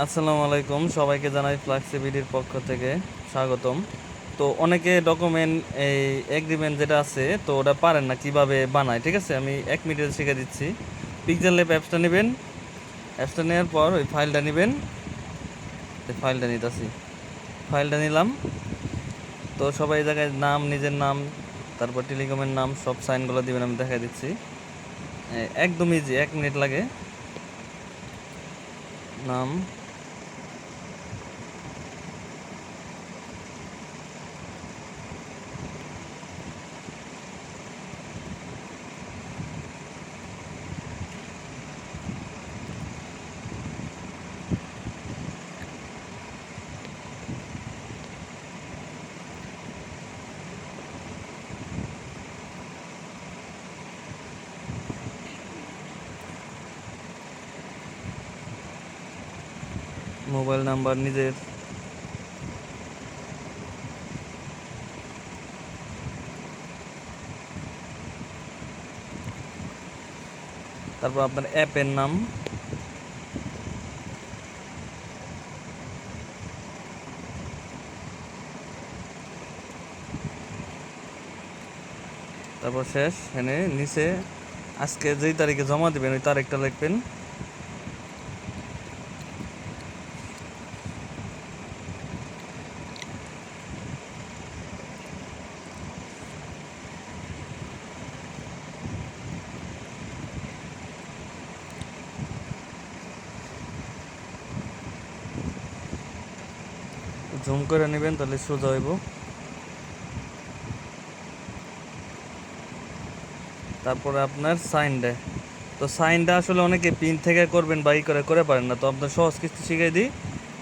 আসসালামু আলাইকুম, সবাইকে জানাই ফ্লাক্সিবিলিটির পক্ষ থেকে স্বাগতম। তো অনেকে ডকুমেন্ট এই এগ্রিমেন্ট যেটা আছে তো ওটা পারেন না কিভাবে বানায়। ঠিক আছে, আমি 1 মিনিটে শিখে দিচ্ছি। পিক্সেল ল্যাব অ্যাপসটা নেবেন। অ্যাপসটা নেওয়ার পর ওই ফাইলটা নেবেন। ফাইলটা নিতেছি, ফাইলটা নিলাম। তো সবাই এই জায়গায় নাম, নিজের নাম, তারপর টেলিকমের নাম, সব সাইনগুলো দিবেন। আমি দেখা দিচ্ছি, একদম ইজি, 1 মিনিট লাগে। নাম, মোবাইল নাম্বার নিজের, তারপর আপনার অ্যাপের নাম, তারপর শেষ। এখানে নিচে আজকে যেই তারিখে জমা দিবেন ওই তারিখটা লিখবেন। জুম করে নেবেন, তাহলে সোজা হইব। তারপরে আপনার সাইনটা, তো সাইনটা আসলে অনেকে পিন থেকে করবেন বা ই করে করে পারেন না, তো আপনার সহজ কিছু শিখিয়ে দিই।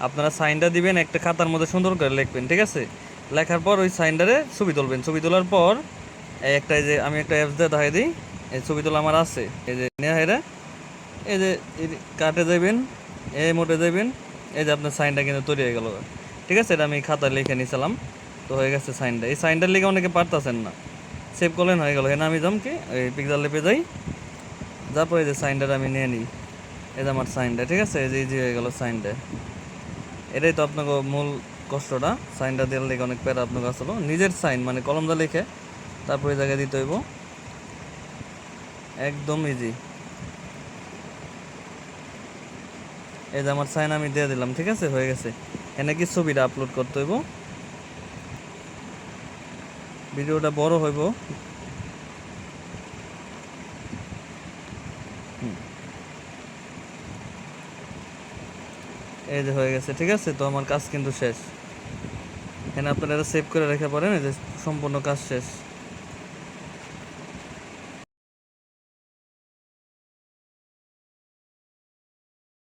আপনারা সাইনটা দিবেন, একটা খাতার মধ্যে সুন্দর করে লিখবেন। ঠিক আছে, লেখার পর ওই সাইনটারে ছবি তুলবেন। ছবি তোলার পর এই যে আমি একটা অ্যাপস দিয়ে দেখাই দিই। এই ছবি তোলা আমার আছে, এই যে নেওয়া হেরা, এই যে কাটে যাবেন, এই মোটে যাবেন, এই যে আপনার সাইনটা কিন্তু তৈরি হয়ে গেল। ঠিক আছে, এটা আমি খাতায় লিখে নিয়েছিলাম, তো হয়ে গেছে সাইনটা। এই সাইনটার লিখে অনেকে পারতেছেন না, সেভ করলেন, হয়ে গেল। এখানে আমি যাম কি এই পিকচার লেপে যাই, তারপর এই যে সাইনটা আমি নিয়ে নিই। এই যে আমার সাইনটা, ঠিক আছে, এই যে ইজি হয়ে গেল সাইনটা। এটাই তো আপনাকে মূল কষ্টটা, সাইনটা দেওয়ার লিখে অনেক প্যারা আপনাকে আসলো। নিজের সাইন মানে কলম দা লিখে তারপর এই জায়গায় দিতে হইব, একদম ইজি। এই যে আমার সাইন আমি দিয়ে দিলাম, ঠিক আছে, হয়ে গেছে। এনে কি ছবিটা আপলোড করতে হইব, ভিডিওটা বড় হইব। এই যে হয়ে গেছে, ঠিক আছে। তো আমার কাজ কিন্তু শেষ। এখানে আপনারা সেভ করে রেখে পারেন, এই যে সম্পূর্ণ কাজ শেষ।